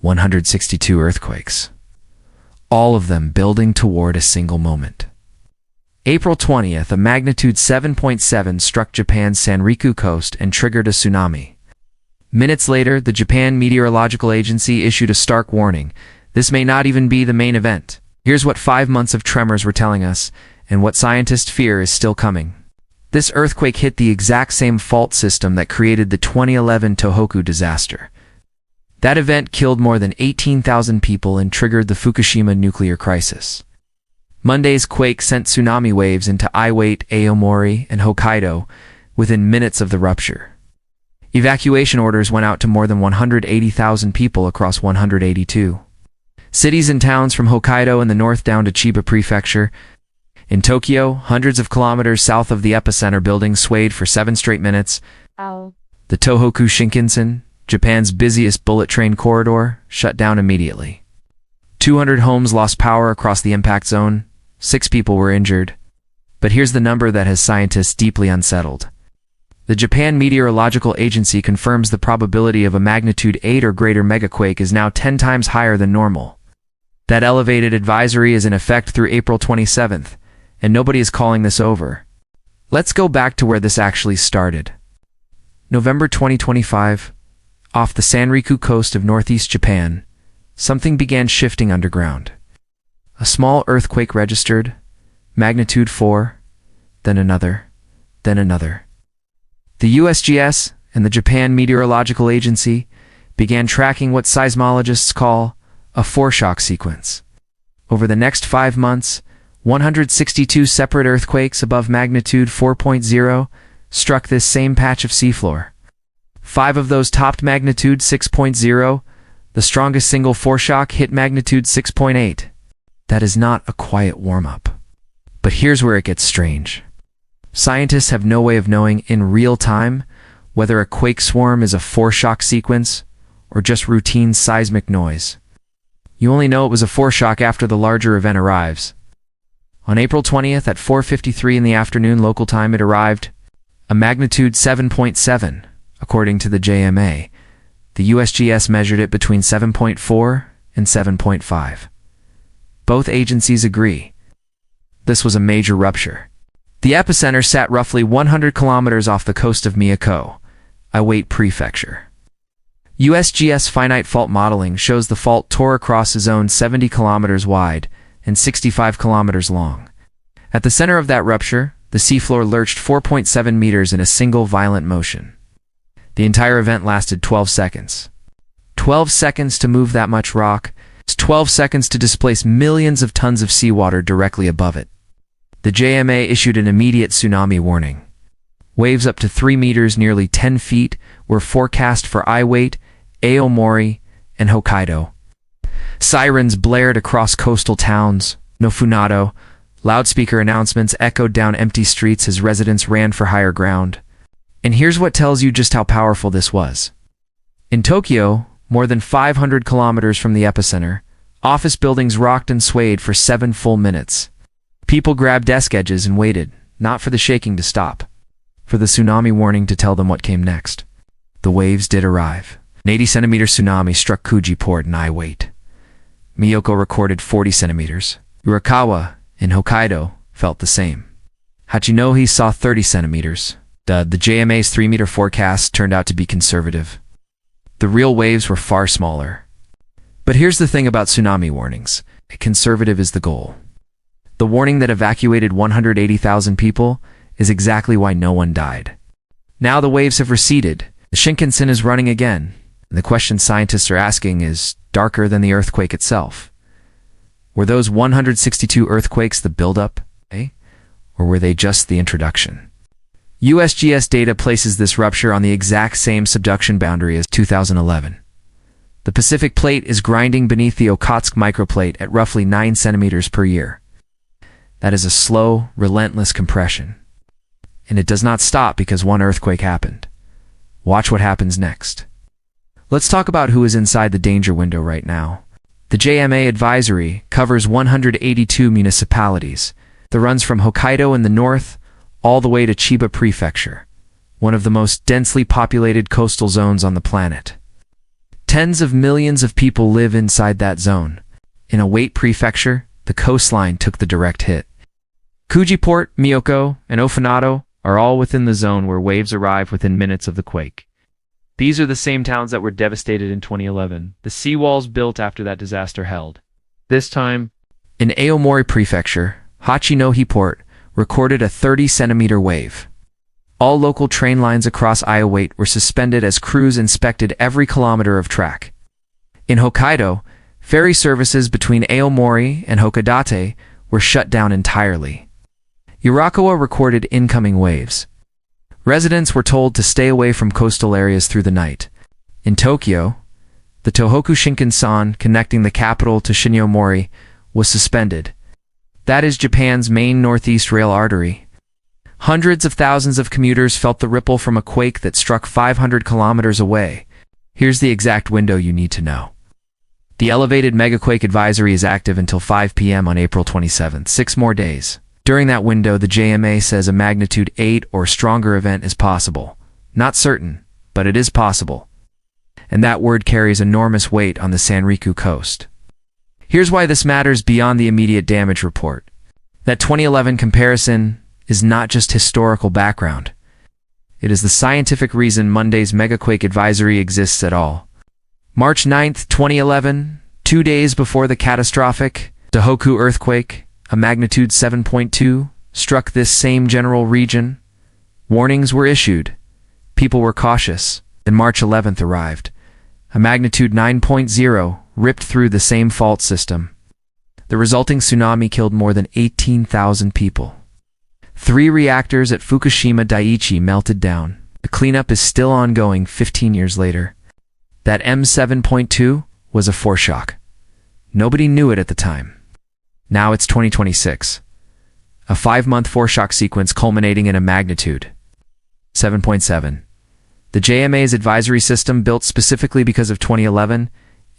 162 earthquakes, all of them building toward a single moment. April 20th, a magnitude 7.7 struck Japan's Sanriku coast and triggered a tsunami. Minutes later, the Japan Meteorological Agency issued a stark warning. This may not even be the main event. Here's what 5 months of tremors were telling us, and what scientists fear is still coming. This earthquake hit the exact same fault system that created the 2011 Tohoku disaster. That event killed more than 18,000 people and triggered the Fukushima nuclear crisis. Monday's quake sent tsunami waves into Iwate, Aomori, and Hokkaido within minutes of the rupture. Evacuation orders went out to more than 180,000 people across 182 cities and towns from Hokkaido in the north down to Chiba Prefecture. In Tokyo, hundreds of kilometers south of the epicenter, buildings swayed for 7 straight minutes. Ow. The Tohoku Shinkansen, Japan's busiest bullet train corridor, shut down immediately. 200 homes lost power across the impact zone. 6 people were injured. But here's the number that has scientists deeply unsettled. The Japan Meteorological Agency confirms the probability of a magnitude 8 or greater megaquake is now 10 times higher than normal. That elevated advisory is in effect through April 27th, and nobody is calling this over. Let's go back to where this actually started. November 2025, off the Sanriku coast of northeast Japan, something began shifting underground. A small earthquake registered, magnitude 4, then another, then another. The USGS and the Japan Meteorological Agency began tracking what seismologists call a foreshock sequence. Over the next 5 months, 162 separate earthquakes above magnitude 4.0 struck this same patch of seafloor. 5 of those topped magnitude 6.0. The strongest single foreshock hit magnitude 6.8. That is not a quiet warm-up. But here's where it gets strange. Scientists have no way of knowing in real time whether a quake swarm is a foreshock sequence or just routine seismic noise. You only know it was a foreshock after the larger event arrives. On April 20th at 4:53 in the afternoon local time, it arrived, a magnitude 7.7, according to the JMA. The USGS measured it between 7.4 and 7.5. Both agencies agree. This was a major rupture. The epicenter sat roughly 100 kilometers off the coast of Miyako, Iwate Prefecture. USGS finite fault modeling shows the fault tore across a zone 70 kilometers wide and 65 kilometers long. At the center of that rupture, the seafloor lurched 4.7 meters in a single violent motion. The entire event lasted 12 seconds. 12 seconds to move that much rock. 12 seconds to displace millions of tons of seawater directly above it. The JMA issued an immediate tsunami warning. Waves up to 3 meters, nearly 10 feet, were forecast for Iwate, Aomori, and Hokkaido. Sirens blared across coastal towns. Nofunato. Loudspeaker announcements echoed down empty streets as residents ran for higher ground. And here's what tells you just how powerful this was. In Tokyo, more than 500 kilometers from the epicenter, office buildings rocked and swayed for 7 full minutes. People grabbed desk edges and waited, not for the shaking to stop, for the tsunami warning to tell them what came next. The waves did arrive. An 80-centimeter tsunami struck Kuji Port in Iwate. Miyako recorded 40 centimeters. Urakawa, in Hokkaido, felt the same. Hachinohe saw 30 centimeters. The JMA's 3-meter forecast turned out to be conservative. The real waves were far smaller. But here's the thing about tsunami warnings. Conservative is the goal. The warning that evacuated 180,000 people is exactly why no one died. Now the waves have receded. The Shinkansen is running again. And the question scientists are asking is darker than the earthquake itself. Were those 162 earthquakes the buildup, or were they just the introduction? USGS data places this rupture on the exact same subduction boundary as 2011. The Pacific Plate is grinding beneath the Okhotsk microplate at roughly 9 centimeters per year. That is a slow, relentless compression. And it does not stop because one earthquake happened. Watch what happens next. Let's talk about who is inside the danger window right now. The JMA advisory covers 182 municipalities that runs from Hokkaido in the north all the way to Chiba Prefecture, one of the most densely populated coastal zones on the planet. Tens of millions of people live inside that zone. In Awate Prefecture, the coastline took the direct hit. Kujiport, Miyoko, and Ofinato are all within the zone where waves arrive within minutes of the quake. These are the same towns that were devastated in 2011. The seawalls built after that disaster held. This time, in Aomori Prefecture, Hachinohe Port recorded a 30-centimeter wave. All local train lines across Iowate were suspended as crews inspected every kilometer of track. In Hokkaido, ferry services between Aomori and Hokkaido were shut down entirely. Irakawa recorded incoming waves. Residents were told to stay away from coastal areas through the night. In Tokyo, the Tohoku Shinkansen connecting the capital to Shinomori was suspended. That is Japan's main northeast rail artery. Hundreds of thousands of commuters felt the ripple from a quake that struck 500 kilometers away. Here's the exact window you need to know. The elevated megaquake advisory is active until 5 p.m. on April 27th, 6 more days. During that window, the JMA says a magnitude 8 or stronger event is possible. Not certain, but it is possible. And that word carries enormous weight on the Sanriku coast. Here's why this matters beyond the immediate damage report. That 2011 comparison is not just historical background. It is the scientific reason Monday's megaquake advisory exists at all. March 9th, 2011, 2 days before the catastrophic Tohoku earthquake, a magnitude 7.2, struck this same general region. Warnings were issued. People were cautious. Then March 11th arrived. A magnitude 9.0 ripped through the same fault system. The resulting tsunami killed more than 18,000 people. 3 reactors at Fukushima Daiichi melted down. The cleanup is still ongoing 15 years later. That M7.2 was a foreshock. Nobody knew it at the time. Now it's 2026. A 5-month foreshock sequence culminating in a magnitude 7.7. The JMA's advisory system, built specifically because of 2011,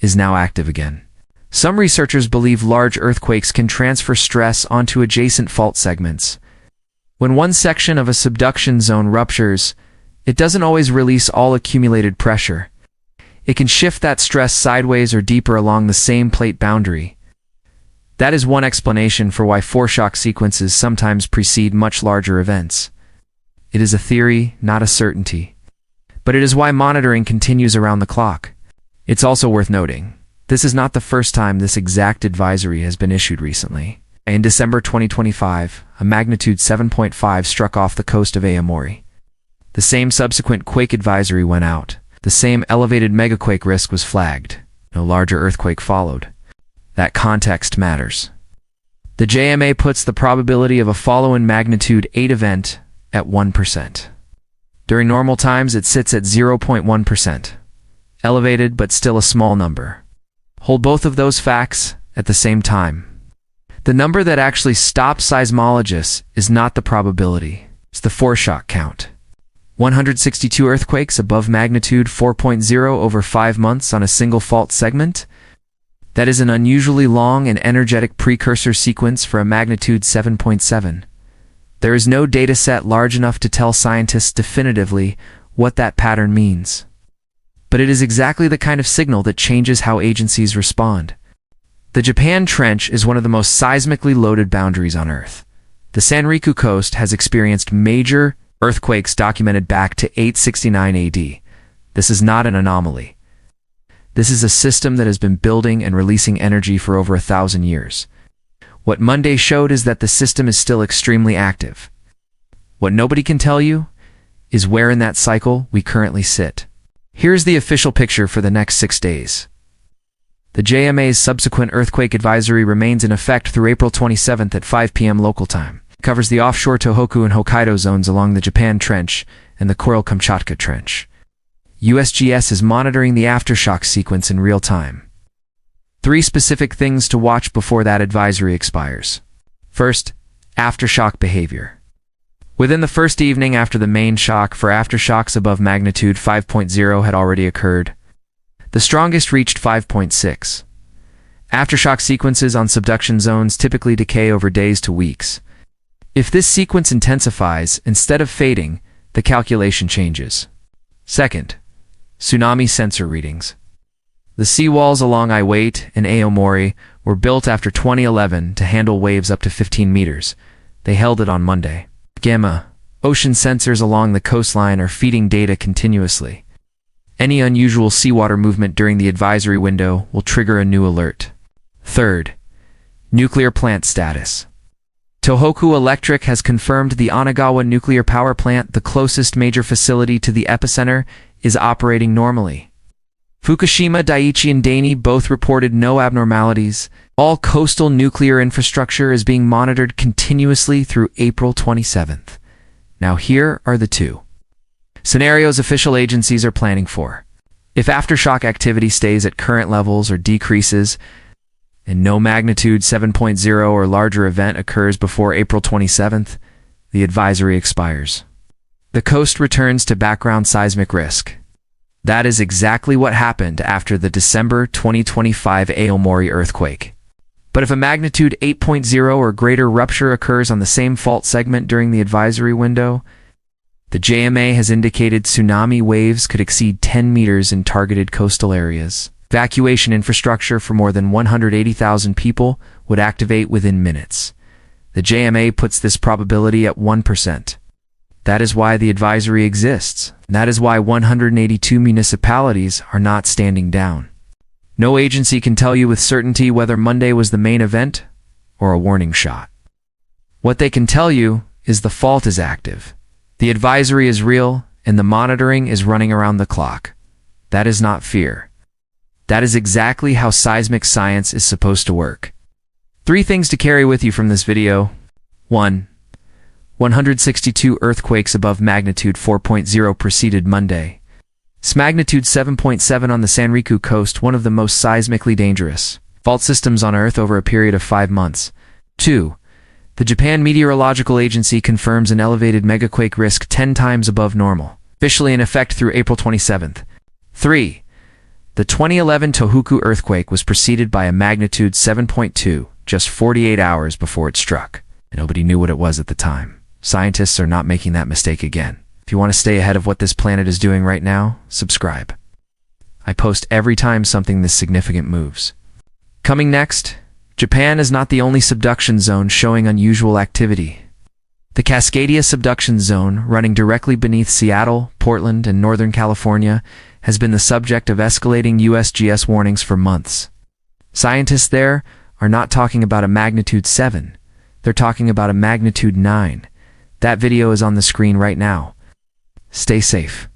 is now active again. Some researchers believe large earthquakes can transfer stress onto adjacent fault segments. When one section of a subduction zone ruptures, it doesn't always release all accumulated pressure. It can shift that stress sideways or deeper along the same plate boundary. That is one explanation for why foreshock sequences sometimes precede much larger events. It is a theory, not a certainty. But it is why monitoring continues around the clock. It's also worth noting, this is not the first time this exact advisory has been issued recently. In December 2025, a magnitude 7.5 struck off the coast of Aomori. The same subsequent quake advisory went out. The same elevated megaquake risk was flagged. No larger earthquake followed. That context matters. The JMA puts the probability of a follow-in magnitude 8 event at 1%. During normal times, it sits at 0.1%. Elevated, but still a small number. Hold both of those facts at the same time. The number that actually stops seismologists is not the probability. It's the foreshock count. 162 earthquakes above magnitude 4.0 over 5 months on a single fault segment. That is an unusually long and energetic precursor sequence for a magnitude 7.7. There is no data set large enough to tell scientists definitively what that pattern means. But it is exactly the kind of signal that changes how agencies respond. The Japan Trench is one of the most seismically loaded boundaries on Earth. The Sanriku coast has experienced major earthquakes documented back to 869 AD. This is not an anomaly. This is a system that has been building and releasing energy for over 1,000 years. What Monday showed is that the system is still extremely active. What nobody can tell you is where in that cycle we currently sit. Here's the official picture for the next 6 days. The JMA's subsequent earthquake advisory remains in effect through April 27th at 5 p.m. local time. It covers the offshore Tohoku and Hokkaido zones along the Japan Trench and the Kuril-Kamchatka Trench. USGS is monitoring the aftershock sequence in real time. 3 specific things to watch before that advisory expires. First, aftershock behavior. Within the first evening after the main shock, for aftershocks above magnitude 5.0 had already occurred. The strongest reached 5.6. Aftershock sequences on subduction zones typically decay over days to weeks. If this sequence intensifies, instead of fading, the calculation changes. Second, tsunami sensor readings. The seawalls along Iwate and Aomori were built after 2011 to handle waves up to 15 meters. They held it on Monday. Gamma. Ocean sensors along the coastline are feeding data continuously. Any unusual seawater movement during the advisory window will trigger a new alert. Third, nuclear plant status. Tohoku Electric has confirmed the Onagawa nuclear power plant, the closest major facility to the epicenter, is operating normally. Fukushima Daiichi and Daini both reported no abnormalities. All coastal nuclear infrastructure is being monitored continuously through April 27th. Now here are the two scenarios official agencies are planning for. If aftershock activity stays at current levels or decreases, and no magnitude 7.0 or larger event occurs before April 27th, the advisory expires. The coast returns to background seismic risk. That is exactly what happened after the December 2025 Aomori earthquake. But if a magnitude 8.0 or greater rupture occurs on the same fault segment during the advisory window, the JMA has indicated tsunami waves could exceed 10 meters in targeted coastal areas. Evacuation infrastructure for more than 180,000 people would activate within minutes. The JMA puts this probability at 1%. That is why the advisory exists. That is why 182 municipalities are not standing down. No agency can tell you with certainty whether Monday was the main event or a warning shot. What they can tell you is the fault is active. The advisory is real, and the monitoring is running around the clock. That is not fear. That is exactly how seismic science is supposed to work. 3 things to carry with you from this video. 1. 162 earthquakes above magnitude 4.0 preceded Monday. Magnitude 7.7 on the Sanriku coast, one of the most seismically dangerous fault systems on Earth over a period of 5 months. 2. The Japan Meteorological Agency confirms an elevated megaquake risk 10 times above normal, officially in effect through April 27th. 3. The 2011 Tohoku earthquake was preceded by a magnitude 7.2 just 48 hours before it struck. Nobody knew what it was at the time. Scientists are not making that mistake again. If you want to stay ahead of what this planet is doing right now, subscribe. I post every time something this significant moves. Coming next, Japan is not the only subduction zone showing unusual activity. The Cascadia subduction zone, running directly beneath Seattle, Portland, and Northern California, has been the subject of escalating USGS warnings for months. Scientists there are not talking about a magnitude 7. They're talking about a magnitude 9. That video is on the screen right now. Stay safe.